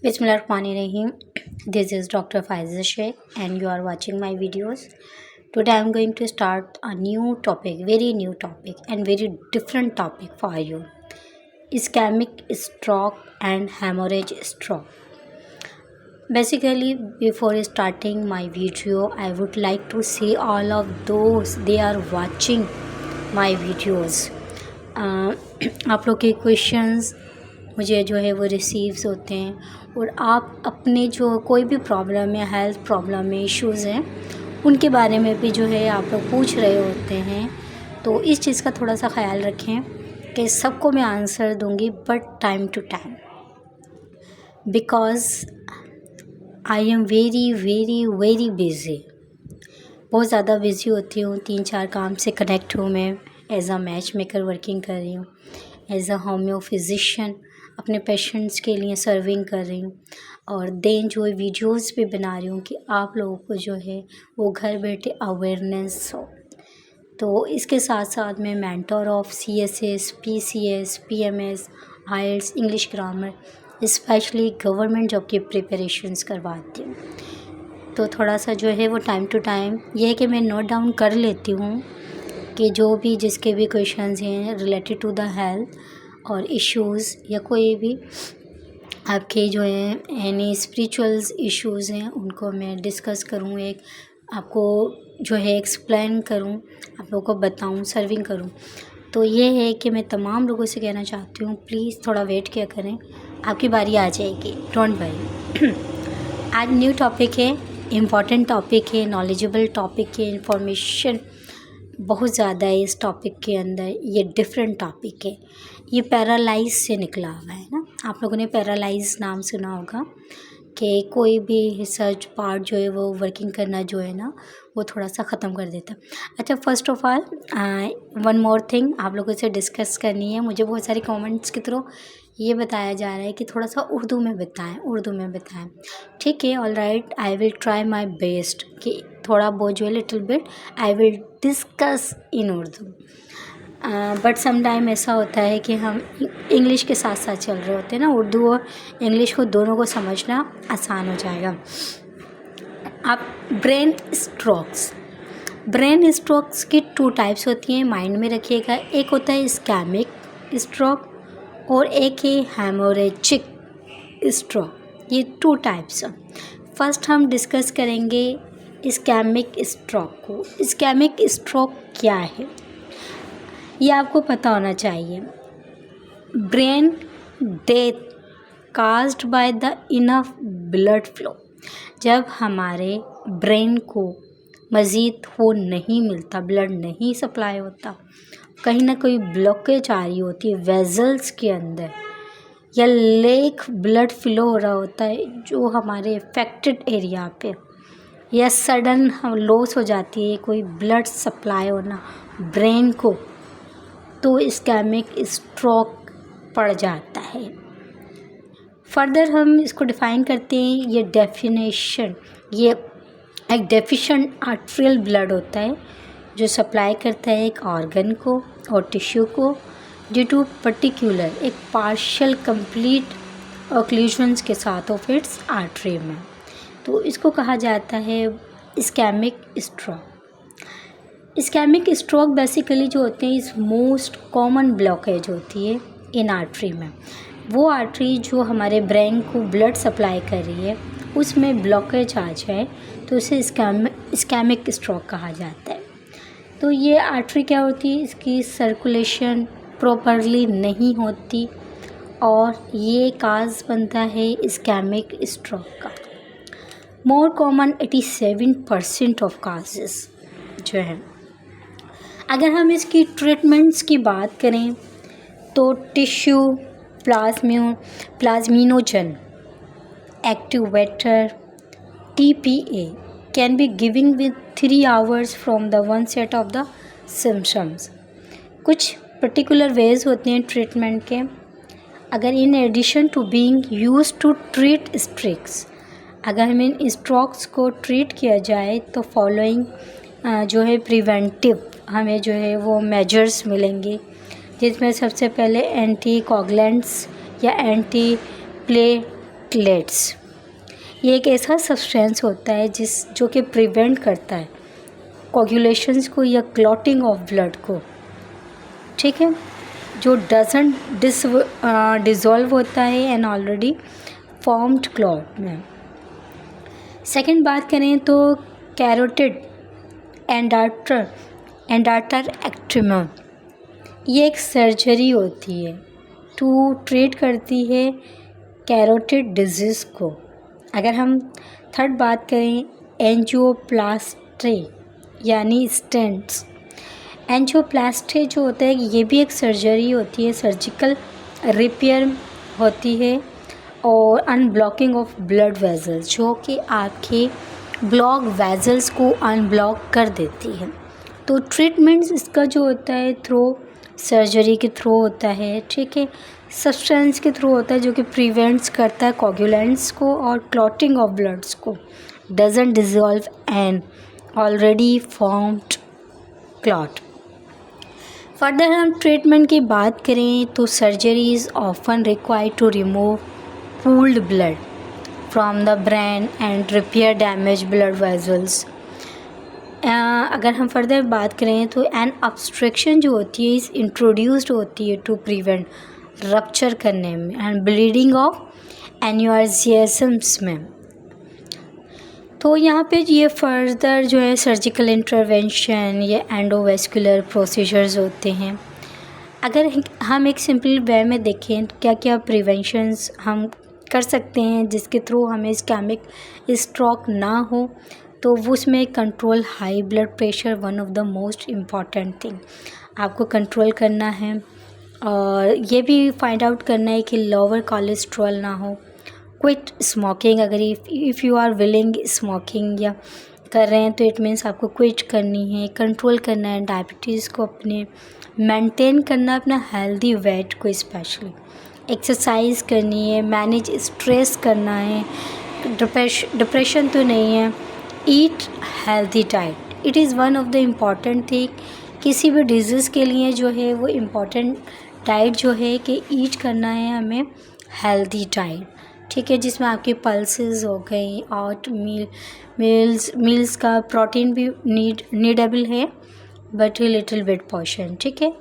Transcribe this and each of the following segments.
Bismillahirrahmanirrahim. This is Dr. Faiza Sheikh and you are watching my videos. Today I am going to start a new topic, very new topic and very different topic for you. Ischemic stroke and hemorrhage stroke. Basically, before starting my video, I would like to say all of those they are watching my videos. आप लोग के questions मुझे जो है वो receives होते हैं और आप अपने जो कोई भी प्रॉब्लम है, हेल्थ प्रॉब्लम है, इश्यूज़ हैं, उनके बारे में भी जो है आप लोग पूछ रहे होते हैं। तो इस चीज़ का थोड़ा सा ख्याल रखें कि सबको मैं आंसर दूंगी, but time to time, because I am very very very busy. बहुत ज़्यादा बिज़ी होती हूँ, 3-4 काम से कनेक्ट हूँ मैं। As a match maker working कर रही हूँ, एज़ अ होम्यो फिजिशियन अपने पेशेंट्स के लिए सर्विंग कर रही हूँ, और देन जो है वीडियोस भी बना रही हूँ कि आप लोगों को जो है वो घर बैठे अवेयरनेस हो। तो इसके साथ साथ मैं mentor of CSS, PCS, PMS, IELTS, English grammar, specially government job की प्रिपरेशंस करवाती हूँ। तो थोड़ा सा जो है वो टाइम टू टाइम ये है कि मैं नोट डाउन कर लेती हूँ कि जो भी जिसके भी क्वेश्चंस हैं रिलेटेड टू द हेल्थ और इश्यूज़, या कोई भी आपके जो हैं एनी स्पिरिचुअल्स इश्यूज़ हैं, उनको मैं डिस्कस करूँ, एक आपको जो है एक्सप्लेन करूँ, आप लोगों को बताऊँ, सर्विंग करूँ। तो ये है कि मैं तमाम लोगों से कहना चाहती हूँ, प्लीज़ थोड़ा वेट किया करें, आपकी बारी आ जाएगी, डोंट वरी। आज न्यू टॉपिक है, इम्पॉर्टेंट टॉपिक है, नॉलेजेबल टॉपिक है, इंफॉर्मेशन बहुत ज़्यादा है इस टॉपिक के अंदर। ये डिफरेंट टॉपिक है, ये पैरालाइज से निकला हुआ है ना। आप लोगों ने पैरालाइज नाम सुना होगा कि कोई भी रिसर्च पार्ट जो है वो वर्किंग करना जो है ना वो थोड़ा सा ख़त्म कर देता है। अच्छा, first of all one more thing आप लोगों से डिस्कस करनी है। मुझे बहुत सारे कमेंट्स के थ्रू ये बताया जा रहा है कि थोड़ा सा उर्दू में बताएं। ठीक है, all right, I will try my best कि थोड़ा बहुत जो है little bit I will discuss in Urdu. But some time ऐसा होता है कि हम इंग्लिश के साथ साथ चल रहे होते हैं ना, उर्दू और इंग्लिश को दोनों को समझना आसान हो जाएगा। अब ब्रेन स्ट्रोक्स की 2 टाइप्स होती हैं, माइंड में रखिएगा। एक होता है इस्केमिक स्ट्रोक और एक है हेमोरेजिक स्ट्रोक। ये 2 टाइप्स हैं। फर्स्ट हम डिस्कस करेंगे इस्केमिक स्ट्रोक को। इस्केमिक स्ट्रोक क्या है ये आपको पता होना चाहिए। Brain death caused by the enough blood flow. जब हमारे ब्रेन को मज़ीद वो नहीं मिलता, ब्लड नहीं सप्लाई होता, कहीं ना कोई ब्लॉकेज आ रही होती है वेजल्स के अंदर, या लेक ब्लड फ्लो हो रहा होता है जो हमारे अफेक्टेड एरिया पे, या सडन लॉस हो जाती है कोई ब्लड सप्लाई होना ब्रेन को, तो इस्केमिक स्ट्रोक पड़ जाता है। फर्दर हम इसको डिफ़ाइन करते हैं। ये डेफिनेशन, ये एक डेफिशिएंट आर्टेरियल ब्लड होता है जो सप्लाई करता है एक ऑर्गन को और टिश्यू को ड्यू टू पर्टिकुलर एक पार्शियल कंप्लीट ऑक्लूजन्स के साथ ऑफ इट्स आर्टरी में। तो इसको कहा जाता है ischaemic stroke. Ischaemic stroke basically जो होते हैं इस मोस्ट कॉमन ब्लॉकेज होती है इन आर्टरी में। वो आर्टरी जो हमारे ब्रेन को ब्लड सप्लाई कर रही है उसमें ब्लॉकेज आ जाए तो उसे इस्केमिक स्ट्रोक कहा जाता है। तो ये आर्टरी क्या होती है, इसकी सर्कुलेशन प्रॉपरली नहीं होती और ये काज बनता है इस्केमिक स्ट्रोक का। मोर कॉमन 87% ऑफ काजेस जो है। अगर हम इसकी ट्रीटमेंट्स की बात करें तो tissue plasminogen activator TPA can be given with 3 hours from the onset of the symptoms। कुछ पर्टिकुलर वेज होते हैं ट्रीटमेंट के। अगर in addition to being use to treat strokes, अगर हमें स्ट्रोक्स को ट्रीट किया जाए तो फॉलोइंग जो है प्रिवेंटिव हमें जो है वो मेजर्स मिलेंगे, जिसमें सबसे पहले एंटी कोगुलेंट्स या एंटी प्लेटलेट्स। ये एक ऐसा सब्सटेंस होता है जो कि प्रिवेंट करता है कोगुलेशंस को या क्लॉटिंग ऑफ ब्लड को, ठीक है, जो डजंट डिज़ोल्व होता है एंड ऑलरेडी फॉर्म्ड क्लॉट में। सेकंड बात करें तो कैरोटिड एंडार्टरेक्टमी, ये एक सर्जरी होती है टू ट्रीट करती है कैरोटिड डिजीज़ को। अगर हम थर्ड बात करें एंजियोप्लास्टी यानी स्टेंट्स। एंजियोप्लास्टी जो होता है ये भी एक सर्जरी होती है, सर्जिकल रिपेयर होती है और अनब्लॉकिंग ऑफ ब्लड वेजल्स, जो कि आपके ब्लॉक वेजल्स को अनब्लॉक कर देती है। तो ट्रीटमेंट्स इसका जो होता है थ्रू सर्जरी के थ्रू होता है, ठीक है, सब्सटेंस के थ्रू होता है जो कि प्रिवेंट्स करता है कोगुलेंट्स को और क्लॉटिंग ऑफ ब्लड्स को, doesn't dissolve an already formed clot. Further हम ट्रीटमेंट की बात करें तो surgery is often required to remove pooled blood from the brain and repair damage blood vessels. अगर हम फर्दर बात करें तो एन ऑब्स्ट्रक्शन जो होती है इस इंट्रोड्यूस्ड होती है टू प्रिवेंट रप्चर करने में एंड ब्लीडिंग ऑफ एन्यूरिज्म्स में। तो यहाँ पे ये फर्दर जो है सर्जिकल इंटरवेंशन या एंडोवेस्कुलर प्रोसीजर्स होते हैं। अगर हम एक सिंपल वे में देखें तो क्या क्या प्रिवेंशंस हम कर सकते हैं जिसके थ्रू हमें इस्केमिक स्ट्रोक ना हो, तो वो उसमें control high blood pressure one of the most important thing आपको कंट्रोल करना है, और ये भी फाइंड आउट करना है कि लोअर कोलेस्ट्रॉल ना हो। क्विट स्मोकिंग, अगर if you are willing smoking या कर रहे हैं तो इट मीन्स आपको क्विट करनी है, कंट्रोल करना है डायबिटीज़ को, अपने मेंटेन करना अपना हेल्दी वेट को, स्पेशली एक्सरसाइज करनी है, मैनेज स्ट्रेस करना है, डिप्रेशन तो नहीं है, eat healthy diet. It is one of the important thing किसी भी डिजीज़ के लिए जो है वो इम्पॉर्टेंट डाइट जो है कि ईट करना है हमें हेल्दी डाइट, ठीक है, जिसमें आपकी पल्सेस हो गई, ऑट मील्स का प्रोटीन भी नीडेबल है बट लिटिल बिट पोर्शन, ठीक है,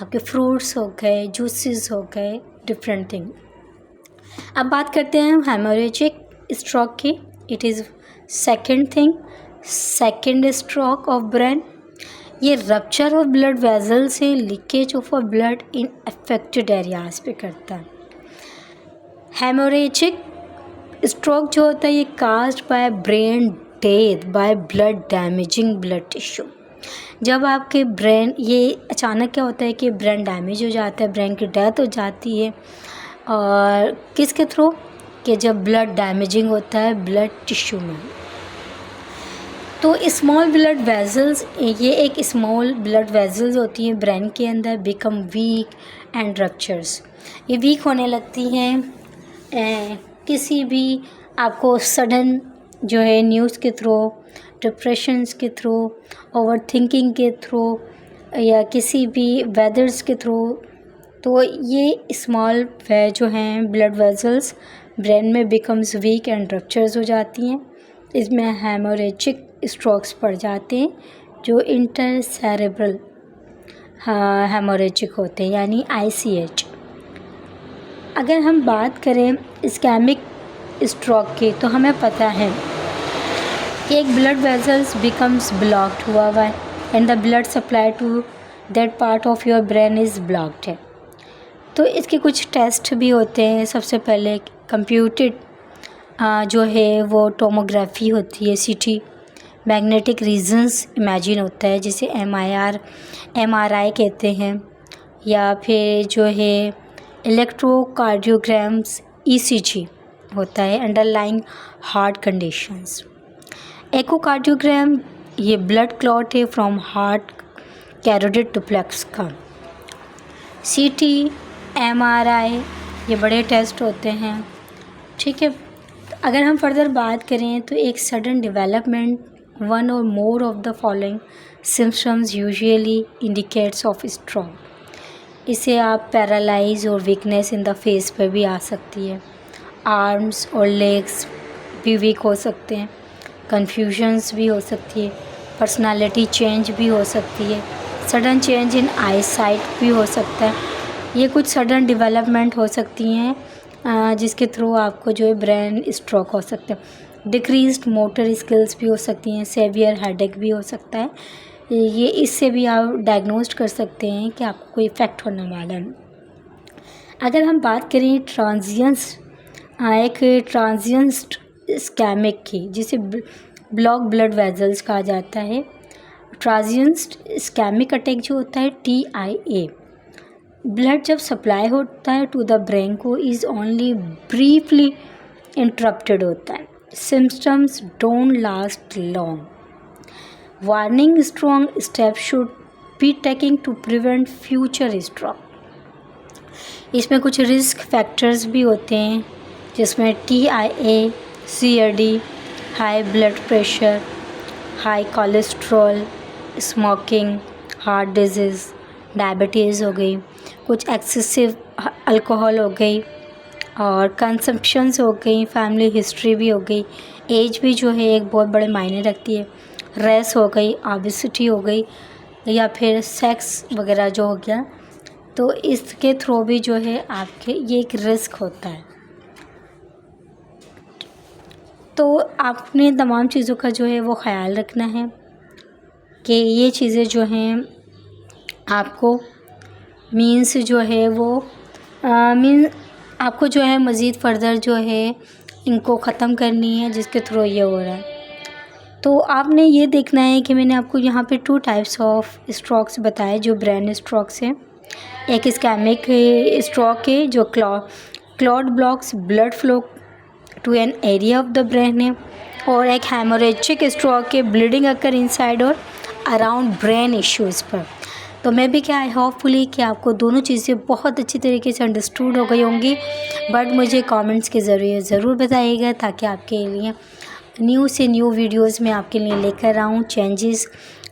आपके फ्रूट्स हो गए, जूसेस हो गए, डिफरेंट थिंग। अब बात करते हैं हेमोरेजिक स्ट्रोक की। It is second stroke of brain. ये रप्चर ऑफ ब्लड वेजल से leakage of a blood in affected areas पे करता है। हेमोरेजिक स्ट्रोक जो होता है ये caused by brain death by blood damaging blood tissue. जब आपके ब्रेन, ये अचानक क्या होता है कि ब्रेन डैमेज हो जाता है, ब्रेन की डेथ हो जाती है, और किसके थ्रू, कि जब ब्लड डैमेजिंग होता है ब्लड टिश्यू में। तो स्मॉल ब्लड वेजल्स, ये एक स्मॉल ब्लड वेजल्स होती हैं ब्रेन के अंदर, बिकम वीक एंड रप्चर्स, ये वीक होने लगती हैं किसी भी आपको सडन जो है न्यूज़ के थ्रू, डिप्रेशंस के थ्रू, ओवर थिंकिंग के थ्रू या किसी भी वेदर्स के थ्रू। तो ये स्मॉल जो हैं ब्लड वेजल्स ब्रेन में बिकम्स वीक एंड रप्चर्स हो जाती हैं, इसमें हेमोरेजिक स्ट्रोक्स पड़ जाते हैं जो इंटरसेरेब्रल हेमोरेजिक होते हैं यानी ICH। अगर हम बात करें इस्केमिक स्ट्रोक की तो हमें पता है कि एक ब्लड वेजल्स बिकम्स ब्लॉक्ड हुआ है and the blood supply to that part of your brain is blocked है। तो इसके कुछ टेस्ट भी होते हैं। सबसे पहले कंप्यूटेड जो है वो टोमोग्राफी होती है, CT, मैग्नेटिक रीजन्स इमेजिन होता है जिसे MRI कहते हैं, या फिर जो है इलेक्ट्रोकार्डियोग्राम्स ECG होता है, अंडरलाइंग हार्ट कंडीशंस। एकोकार्डियोग्राम ये ब्लड क्लॉट है फ्रॉम हार्ट कैरोटिड डुप्लेक्स का। CT, MRI ये बड़े टेस्ट होते हैं, ठीक है। अगर हम फर्दर बात करें तो एक सडन डेवलपमेंट वन और more of the following symptoms usually indicates of stroke. इसे आप पैरालाइज और वीकनेस इन द फेस पर भी आ सकती है, आर्म्स और लेग्स भी वीक हो सकते हैं, कन्फ्यूजन्स भी हो सकती है, पर्सनालिटी चेंज भी हो सकती है, sudden change in I site भी हो सकता है। ये कुछ सडन डेवलपमेंट हो सकती हैं जिसके थ्रू आपको जो है ब्रेन स्ट्रोक हो सकता है। डिक्रीज्ड मोटर स्किल्स भी हो सकती हैं, सेवियर हेडेक भी हो सकता है। ये इससे भी आप डायग्नोस्ट कर सकते हैं कि आपको कोई इफ़ेक्ट होने वाला है। अगर हम बात करें एक ट्रांजिएंट इस्केमिक की, जिसे ब्लॉक ब्लड वेजल्स कहा जाता है। ट्रांजिएंट इस्केमिक अटैक जो होता है TIA, ब्लड जब सप्लाई होता है टू द ब्रेन को इज़ ओनली ब्रीफली इंटरप्टेड होता है। Symptoms don't last long. Warning strong step should be taking to prevent future stroke. इसमें कुछ रिस्क फैक्टर्स भी होते हैं जिसमें TIA, CRD, high blood pressure, high cholesterol, smoking, heart disease, diabetes हो गई, कुछ एक्सेसिव अल्कोहल हो गई और कंजम्पशंस हो गई, फैमिली हिस्ट्री भी हो गई, एज भी जो है एक बहुत बड़े मायने रखती है, रेस हो गई, ओबेसिटी हो गई या फिर सेक्स वगैरह जो हो गया, तो इसके थ्रू भी जो है आपके ये एक रिस्क होता है। तो आपने तमाम चीज़ों का जो है वो ख़याल रखना है कि ये चीज़ें जो हैं आपको मीन्स जो है वो आपको जो है मज़ीद फ़र्दर जो है इनको ख़त्म करनी है जिसके थ्रू ये हो रहा है। तो आपने ये देखना है कि मैंने आपको यहाँ पे 2 टाइप्स ऑफ स्ट्रोक्स बताए जो ब्रेन स्ट्रोक्स हैं। एक इस्केमिक स्ट्रोक है जो clot blocks blood flow to an area of the brain है, और एक हेमोरेजिक स्ट्रोक है ब्लीडिंग अकर इनसाइड और अराउंड ब्रेन इश्यूज़ पर। तो मैं भी क्या होपफुली कि आपको दोनों चीज़ें बहुत अच्छी तरीके से अंडरस्टूड हो गई होंगी, बट मुझे कमेंट्स के ज़रिए ज़रूर बताइएगा ताकि आपके लिए न्यू से न्यू वीडियोस मैं आपके लिए लेकर आऊँ। चेंजेस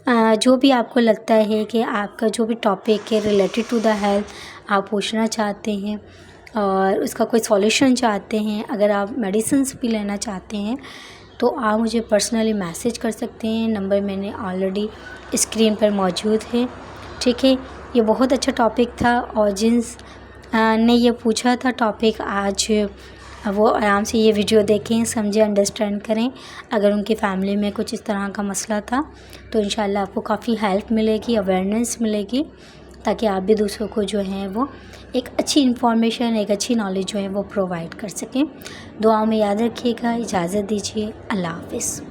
जो भी आपको लगता है कि आपका जो भी टॉपिक है रिलेटेड टू द हेल्थ आप पूछना चाहते हैं और उसका कोई सॉल्यूशन चाहते हैं, अगर आप मेडिसिन्स भी लेना चाहते हैं तो आप मुझे पर्सनली मैसेज कर सकते हैं। नंबर मैंने ऑलरेडी स्क्रीन पर मौजूद है। ठीक है, ये बहुत अच्छा टॉपिक था और जिन्स ने ये पूछा था टॉपिक, आज वो आराम से ये वीडियो देखें, समझें, अंडरस्टैंड करें। अगर उनकी फ़ैमिली में कुछ इस तरह का मसला था तो इंशाल्लाह आपको काफ़ी हेल्प मिलेगी, अवेयरनेस मिलेगी, ताकि आप भी दूसरों को जो है वो एक अच्छी इन्फॉर्मेशन, एक अच्छी नॉलेज जो है वो प्रोवाइड कर सकें। दुआओं में याद रखिएगा। इजाज़त दीजिए। अल्लाह हाफ़िज़।